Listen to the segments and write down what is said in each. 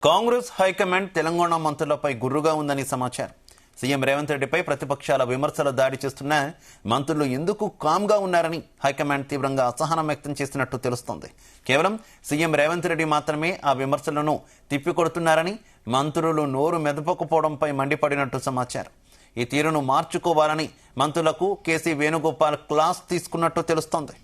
Congress high command Telangana మంత్రులపై గుర్రుగా ఉందని సమాచారం. CM Revanth రెడ్డిపై ప్రతిపక్షాల విమర్శలు దాడి చేస్తున్న మంత్రులు ఎందుకు కామ్గా ఉన్నారని హైకమాండ్ తీవ్రంగా అసహనం వ్యక్తం చేసినట్టు తెలుస్తోంది. కేవలం సీఎం రేవంత్ రెడ్డి మాత్రమే ఆ విమర్శలను తిప్పికొడుతున్నారని, మంత్రులు నోరు మెదపకపోవడంపై మండిపడినట్టు సమాచారం. ఈ తీరును మార్చుకోవాలని మంత్రులకు కేసీ వేణుగోపాల్ క్లాస్ తీసుకున్నట్టు తెలుస్తోంది.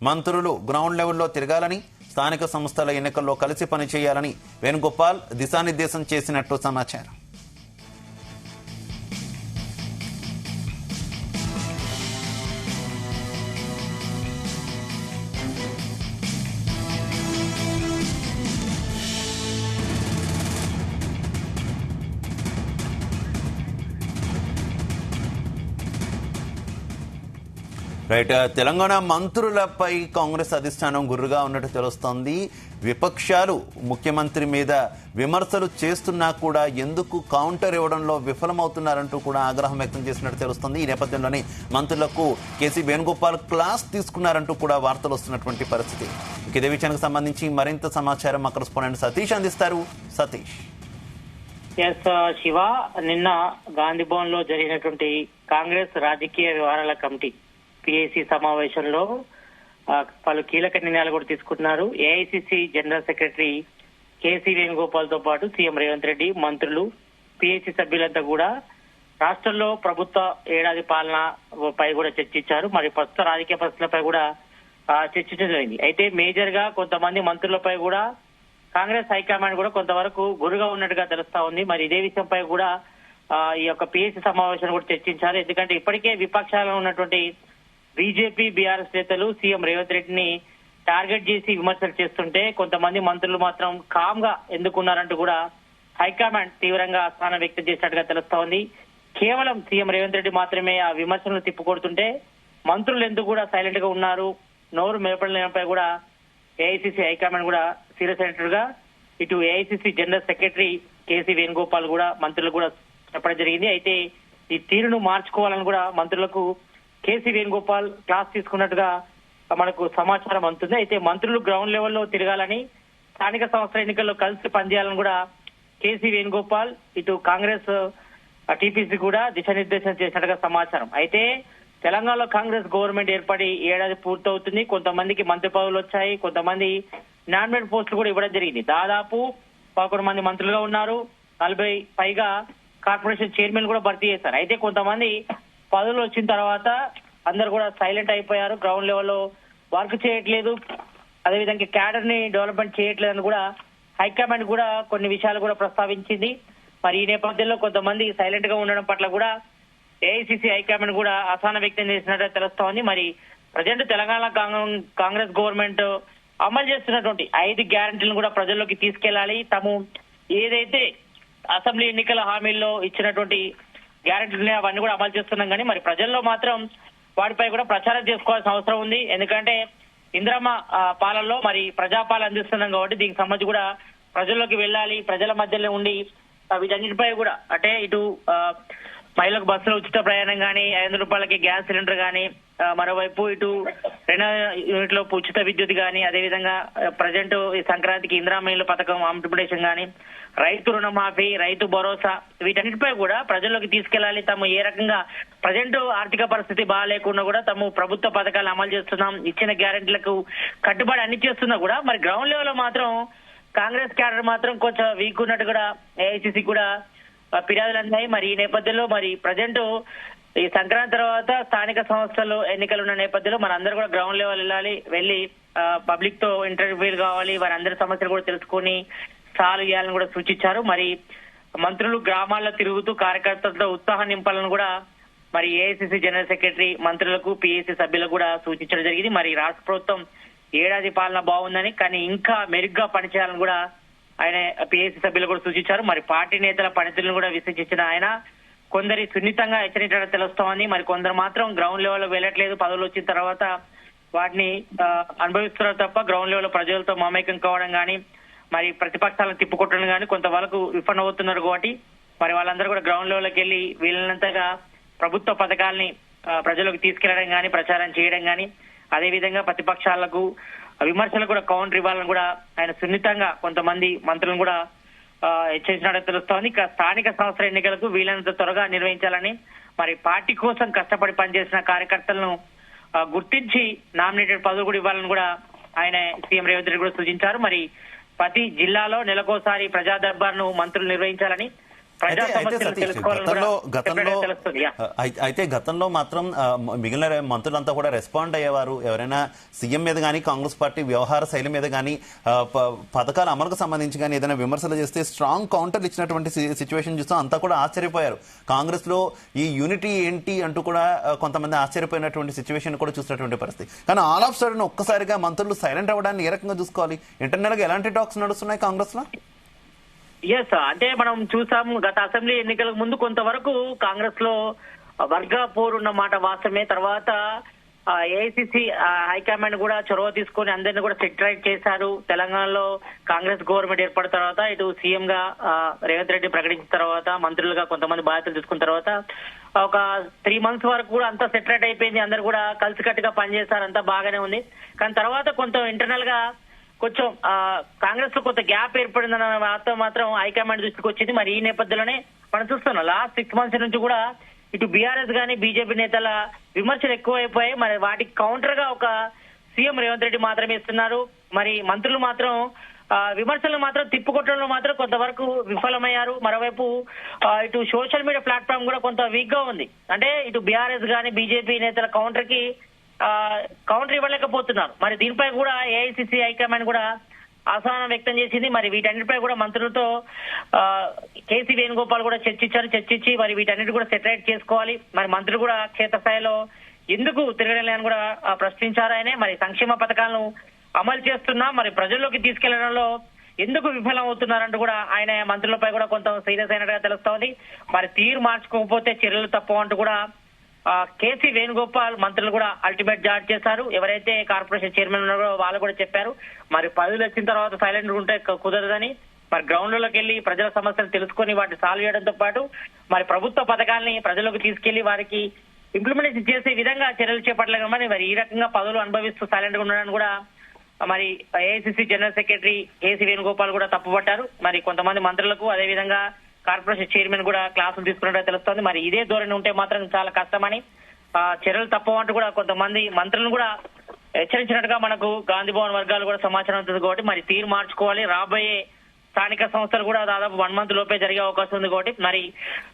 మంత్రులు గ్రౌండ్ లెవెల్లో తిరగాలని, స్థానిక సంస్థల ఎన్నికల్లో కలిసి పనిచేయాలని వేణుగోపాల్ దిశానిర్దేశం చేసినట్టు సమాచారం. రైట్, తెలంగాణ మంత్రులపై కాంగ్రెస్ అధిష్టానం గుర్రుగా ఉన్నట్టు తెలుస్తోంది. విపక్షాలు ముఖ్యమంత్రి మీద విమర్శలు చేస్తున్నా కూడా ఎందుకు కౌంటర్ ఇవ్వడంలో విఫలమవుతున్నారంటూ కూడా ఆగ్రహం వ్యక్తం చేసినట్టు తెలుస్తోంది. ఈ నేపథ్యంలోనే మంత్రులకు కేసీ వేణుగోపాల్ క్లాస్ తీసుకున్నారంటూ కూడా వార్తలు వస్తున్నటువంటి పరిస్థితి. ఇదే విషయానికి సంబంధించి మరింత సమాచారం మా కరెస్పాండెంట్ సతీష్ అందిస్తారు. సతీష్. శివ, నిన్న గాంధీ భవన్ లో జరిగినటువంటి కాంగ్రెస్ రాజకీయ వ్యవహారాల కమిటీ పిఏసీ సమావేశంలో పలు కీలక నిర్ణయాలు కూడా తీసుకుంటున్నారు. AICC general secretary KC Venugopal తో పాటు సీఎం రేవంత్ రెడ్డి, మంత్రులు, పిఏసీ సభ్యులంతా కూడా రాష్ట్రంలో ప్రభుత్వ ఏడాది పాలనపై కూడా చర్చించారు. మరి ప్రస్తుత రాజకీయ పరిస్థితులపై కూడా చర్చించడం జరిగింది. అయితే మేజర్ గా కొంతమంది మంత్రులపై కూడా కాంగ్రెస్ హైకమాండ్ కూడా కొంతవరకు గురుగా ఉన్నట్టుగా తెలుస్తా ఉంది. మరి ఇదే విషయంపై కూడా ఈ యొక్క పిఏసీ సమావేశాన్ని కూడా చర్చించారు. ఎందుకంటే ఇప్పటికే విపక్షాలలో ఉన్నటువంటి బీజేపీ, బీఆర్ఎస్ నేతలు సీఎం రేవంత్ రెడ్డిని టార్గెట్ చేసి విమర్శలు చేస్తుంటే కొంతమంది మంత్రులు మాత్రం కామ్ గా ఎందుకున్నారంటూ కూడా హైకమాండ్ తీవ్రంగా అసహనం వ్యక్తం చేసినట్టుగా తెలుస్తా ఉంది. కేవలం సీఎం రేవంత్ రెడ్డి మాత్రమే ఆ విమర్శలను తిప్పుకొడుతుంటే మంత్రులు ఎందుకు కూడా సైలెంట్ గా ఉన్నారు, నోరు మెదపడంపై కూడా ఏఐసిసి హైకమాండ్ కూడా సీరియస్ అయినట్టుగా ఇటు AICC general secretary KC Venugopal కూడా మంత్రులకు కూడా చెప్పడం జరిగింది. అయితే ఈ తీరును మార్చుకోవాలని కూడా మంత్రులకు కేసీ వేణుగోపాల్ క్లాస్ తీసుకున్నట్టుగా మనకు సమాచారం అందుతుంది. అయితే మంత్రులు గ్రౌండ్ లెవెల్లో తిరగాలని, స్థానిక సంస్థల ఎన్నికల్లో కలిసి పనిచేయాలని కూడా కేసీ వేణుగోపాల్ ఇటు కాంగ్రెస్ టీపీసీ కూడా దిశానిర్దేశం చేసినట్టుగా సమాచారం. అయితే తెలంగాణలో కాంగ్రెస్ గవర్నమెంట్ ఏర్పడి ఏడాది పూర్తవుతుంది. కొంతమందికి మంత్రి పదవులు వచ్చాయి, కొంతమంది నామినేట్ పోస్టులు కూడా ఇవ్వడం జరిగింది. దాదాపు 11 మంది మంత్రులుగా ఉన్నారు, 40 పైగా కార్పొరేషన్ చైర్మన్ కూడా భర్తీ చేశారు. అయితే కొంతమంది పదవులు వచ్చిన తర్వాత అందరు కూడా సైలెంట్ అయిపోయారు, గ్రౌండ్ లెవెల్లో వర్క్ చేయట్లేదు, అదేవిధంగా క్యాడర్ ని డెవలప్మెంట్ చేయట్లేదని కూడా హైకమాండ్ కూడా కొన్ని విషయాలు కూడా ప్రస్తావించింది. మరి ఈ నేపథ్యంలో కొంతమంది సైలెంట్ గా ఉండడం పట్ల కూడా ఏఐసిసి హైకమాండ్ కూడా అసహనం వ్యక్తం చేసినట్టు తెలుస్తోంది. మరి ప్రజెంట్ తెలంగాణ కాంగ్రెస్ గవర్నమెంట్ అమలు చేస్తున్నటువంటి 5 గ్యారంటీలను కూడా ప్రజల్లోకి తీసుకెళ్లాలి. తాము ఏదైతే అసెంబ్లీ ఎన్నికల హామీల్లో ఇచ్చినటువంటి గ్యారెంటీలు అవన్నీ కూడా అమలు చేస్తున్నాం, కానీ మరి ప్రజల్లో మాత్రం వాటిపై కూడా ప్రచారం చేసుకోవాల్సిన అవసరం ఉంది. ఎందుకంటే ఇందిరమ్మ పాలనలో మరి ప్రజాపాలన అందిస్తున్నాం కాబట్టి దీనికి సంబంధించి కూడా ప్రజల్లోకి వెళ్ళాలి, ప్రజల మధ్యలో ఉండి వీటన్నిటిపై కూడా అంటే ఇటు మహిళలకు బస్సులో ఉచిత ప్రయాణం కానీ, 500 రూపాయలకి గ్యాస్ సిలిండర్ కానీ, మరోవైపు ఇటు 2 యూనిట్ల ఉచిత విద్యుత్ కానీ, అదేవిధంగా ప్రజెంట్ ఈ సంక్రాంతికి ఇందిరమ్మ ఇళ్ల పథకం ఇంప్లిమెంటేషన్ కానీ, రైతు రుణమాఫీ, రైతు భరోసా వీటన్నిటిపై కూడా ప్రజల్లోకి తీసుకెళ్లాలి. తాము ఏ రకంగా ప్రజెంట్ ఆర్థిక పరిస్థితి బాగాలేకుండా కూడా తాము ప్రభుత్వ పథకాలు అమలు చేస్తున్నాం, ఇచ్చిన గ్యారెంటీలకు కట్టుబడి అన్ని చేస్తున్నా కూడా మరి గ్రౌండ్ లెవెల్ లో మాత్రం కాంగ్రెస్ క్యాడర్ మాత్రం కొంచెం వీక్ ఉన్నట్టు కూడా ఏఐసిసి కూడా ఫిర్యాదులు అందాయి. మరి ఈ నేపథ్యంలో మరి ప్రజెంట్ ఈ సంక్రాంతి తర్వాత స్థానిక సంస్థలు ఎన్నికలు ఉన్న నేపథ్యంలో మన అందరూ కూడా గ్రౌండ్ లెవెల్ వెళ్ళి పబ్లిక్ తో ఇంటర్వ్యూలు కావాలి, వారి అందరి సమస్యలు కూడా తెలుసుకుని సాల్వ్ చేయాలని కూడా సూచించారు. మరి మంత్రులు గ్రామాల్లో తిరుగుతూ కార్యకర్తలతో ఉత్సాహం నింపాలని కూడా మరి ఏఐసిసి జనరల్ సెక్రటరీ మంత్రులకు, పిఏసీ సభ్యులకు కూడా సూచించడం జరిగింది. మరి రాష్ట్ర ప్రభుత్వం ఏడాది పాలన బాగుందని, కానీ ఇంకా మెరుగ్గా పనిచేయాలని కూడా ఆయన పిఏసీ సభ్యులు కూడా సూచించారు. మరి పార్టీ నేతల పనితీరులను కూడా విశ్లేషించిన ఆయన కొందరి సున్నితంగా హెచ్చరించడం తెలుస్తోంది. మరి కొందరు మాత్రం గ్రౌండ్ లెవెల్ లో వెళ్ళట్లేదు, పదవులు వచ్చిన తర్వాత వాటిని అనుభవిస్తున్నారు తప్ప గ్రౌండ్ లెవెల్ ప్రజలతో మమేకం కావడం కానీ, మరి ప్రతిపక్షాలను తిప్పుకొట్టడం కానీ కొంతవరకు విఫలం అవుతున్నారు. కాబట్టి మరి వాళ్ళందరూ కూడా గ్రౌండ్ లెవెల్కి వెళ్లి వీళ్ళంతగా ప్రభుత్వ పథకాలని ప్రజలకు తీసుకెళ్లడం కానీ, ప్రచారం చేయడం కానీ, అదేవిధంగా ప్రతిపక్షాలకు విమర్శలకు కూడా కౌంటర్ ఇవ్వాలని కూడా ఆయన సున్నితంగా కొంతమంది మంత్రులను కూడా హెచ్చరించినట్టు తెలుస్తోంది. ఇక స్థానిక సంస్థల ఎన్నికలకు వీలైనంత త్వరగా నిర్వహించాలని, మరి పార్టీ కోసం కష్టపడి పనిచేసిన కార్యకర్తలను గుర్తించి నామినేటెడ్ పదవులు కూడా ఇవ్వాలని కూడా ఆయన సీఎం రేవంత్ రెడ్డి కూడా సూచించారు. మరి ప్రతి జిల్లాలో నెలకోసారి ప్రజా దర్బార్ను మంత్రులు నిర్వహించాలని, అయితే గతంలో మాత్రం మిగిలిన మంత్రులంతా కూడా రెస్పాండ్ అయ్యేవారు. ఎవరైనా సీఎం మీద కానీ కాంగ్రెస్ పార్టీ వ్యవహార శైలి మీద కానీ పథకాల అమలుకు సంబంధించి కానీ ఏదైనా విమర్శలు చేస్తే స్ట్రాంగ్ కౌంటర్ ఇచ్చినటువంటి సిచ్యువేషన్ చూస్తాం. అంతా కూడా ఆశ్చర్యపోయారు. కాంగ్రెస్ లో ఈ యూనిటీ ఏంటి అంటూ కూడా కొంతమంది ఆశ్చర్యపోయినటువంటి సిచ్యువేషన్ కూడా చూసినటువంటి పరిస్థితి. కానీ ఆల్ ఆఫ్ సడన్ ఒక్కసారిగా మంత్రులు సైలెంట్ అవ్వడాన్ని ఏ రకంగా చూసుకోవాలి? ఇంటర్నల్ గా ఎలాంటి టాక్స్ నడుస్తున్నాయి కాంగ్రెస్ లో? ఎస్, అంటే మనం చూసాము గత అసెంబ్లీ ఎన్నికలకు ముందు కొంతవరకు కాంగ్రెస్ లో వర్గ పోరున్న మాట వాస్తవమే. తర్వాత ఏఐసిసి హైకమాండ్ కూడా చొరవ తీసుకొని అందరినీ కూడా సెట్ రైట్ చేశారు. తెలంగాణలో కాంగ్రెస్ గవర్నమెంట్ ఏర్పడిన తర్వాత ఇటు సీఎం గా రేవంత్ రెడ్డి ప్రకటించిన తర్వాత మంత్రులుగా కొంతమంది బాధ్యతలు తీసుకున్న తర్వాత ఒక 3 months వరకు కూడా అంతా సెట్ రైట్ అయిపోయింది. అందరు కూడా కలిసికట్టుగా పనిచేశారు, అంతా బాగానే ఉంది. కానీ తర్వాత కొంత ఇంటర్నల్ గా కొంచెం కాంగ్రెస్ లో కొంత గ్యాప్ ఏర్పడిందన్న వార్త మాత్రం హైకమాండ్ దృష్టికి వచ్చింది. మరి ఈ నేపథ్యంలోనే మనం చూస్తున్నాం లాస్ట్ 6 months నుంచి కూడా ఇటు బీఆర్ఎస్ గానీ బీజేపీ నేతల విమర్శలు ఎక్కువైపోయాయి. మరి వాటికి కౌంటర్ గా ఒక సీఎం రేవంత్ రెడ్డి మాత్రమే ఇస్తున్నారు. మరి మంత్రులు మాత్రం విమర్శలు మాత్రం తిప్పుకొట్టడంలో మాత్రం కొంతవరకు విఫలమయ్యారు. మరోవైపు ఇటు సోషల్ మీడియా ప్లాట్ఫామ్ కూడా కొంత వీక్ గా ఉంది. అంటే ఇటు బీఆర్ఎస్ గానీ బీజేపీ నేతల కౌంటర్ కి కౌంటర్ ఇవ్వలేకపోతున్నారు. మరి దీనిపై కూడా ఏఐసిసి హైకమాండ్ కూడా అసహనం వ్యక్తం చేసింది. మరి వీటన్నిటిపై కూడా మంత్రులతో కేసీ వేణుగోపాల్ కూడా చర్చించి మరి వీటన్నిటి కూడా సెటరేట్ చేసుకోవాలి. మరి మంత్రులు కూడా క్షేత్రస్థాయిలో ఎందుకు తిరగలేని కూడా ప్రశ్నించారు. ఆయనే మరి సంక్షేమ పథకాలను అమలు చేస్తున్నా మరి ప్రజల్లోకి తీసుకెళ్లడంలో ఎందుకు విఫలం అవుతున్నారంటూ కూడా ఆయన మంత్రులపై కూడా కొంత సీరియస్ అయినట్టుగా తెలుస్తోంది. మరి తీరు మార్చుకోకపోతే చర్యలు తప్ప అంటూ కూడా కేసీ వేణుగోపాల్ మంత్రులు కూడా అల్టిమేట్ జారీ చేశారు. ఎవరైతే కార్పొరేషన్ చైర్మన్ ఉన్నారో వాళ్ళు కూడా చెప్పారు మరి పదవులు వచ్చిన తర్వాత సైలెంట్ ఉంటే కుదరదని, మరి గ్రౌండ్ లోకి వెళ్లి ప్రజల సమస్యలు తెలుసుకొని వాటిని సాల్వ్ చేయడంతో పాటు మరి ప్రభుత్వ పథకాలని ప్రజలకు తీసుకెళ్లి వారికి ఇంప్లిమెంటేషన్ చేసే విధంగా చర్యలు చేపట్టలేదు. మరి ఈ రకంగా పదవులు అనుభవిస్తూ సైలెంట్ గా ఉండడానికి కూడా మరి AICC general secretary KC Venugopal కూడా తప్పుపట్టారు. మరి కొంతమంది మంత్రులకు అదేవిధంగా కార్పొరేషన్ చైర్మన్ కూడా క్లాసులు తీసుకున్నట్టు తెలుస్తోంది. మరి ఇదే ధోరణి ఉంటే మాత్రం చాలా కష్టమని, చర్యలు తప్పవంటూ కూడా కొంతమంది మంత్రులను కూడా హెచ్చరించినట్టుగా మనకు గాంధీ భవన్ వర్గాలు కూడా సమాచారం ఉంటుంది. కాబట్టి మరి తీరు మార్చుకోవాలి. రాబోయే స్థానిక సంస్థలు కూడా దాదాపు 1 month లోపే జరిగే అవకాశం ఉంది. కాబట్టి మరి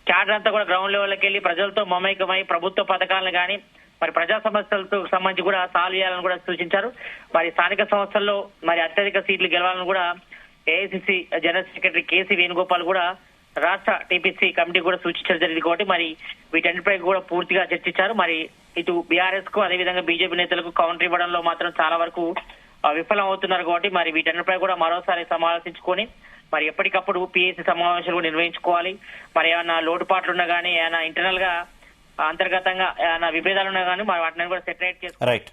క్యాడర్ అంతా కూడా గ్రౌండ్ లెవెల్కి వెళ్లి ప్రజలతో మమేకమై ప్రభుత్వ పథకాలను కానీ మరి ప్రజా సమస్యలతో సంబంధించి కూడా సాల్వ్ చేయాలని కూడా సూచించారు. మరి స్థానిక సంస్థల్లో మరి అత్యధిక సీట్లు గెలవాలని కూడా AICC general secretary KC Venugopal కూడా రాష్ట్ర టీపీసీ కమిటీ కూడా సూచించడం జరిగింది. కాబట్టి మరి వీటన్నిటిపై కూడా పూర్తిగా చర్చించారు. మరి ఇటు బీఆర్ఎస్ కు అదేవిధంగా బీజేపీ నేతలకు కౌంటర్ ఇవ్వడంలో మాత్రం చాలా వరకు విఫలం అవుతున్నారు. కాబట్టి మరి వీటన్నిటిపై కూడా మరోసారి సమాలోచించుకొని మరి ఎప్పటికప్పుడు పిఎస్సీ సమావేశాలు కూడా నిర్వహించుకోవాలి. మరి ఏమైనా లోటుపాట్లున్నా కానీ ఏమైనా ఇంటర్నల్ గా అంతర్గతంగా ఏమైనా విభేదాలున్నా కానీ మరి వాటిని కూడా సెటరేట్ చేసుకోవాలి. రైట్.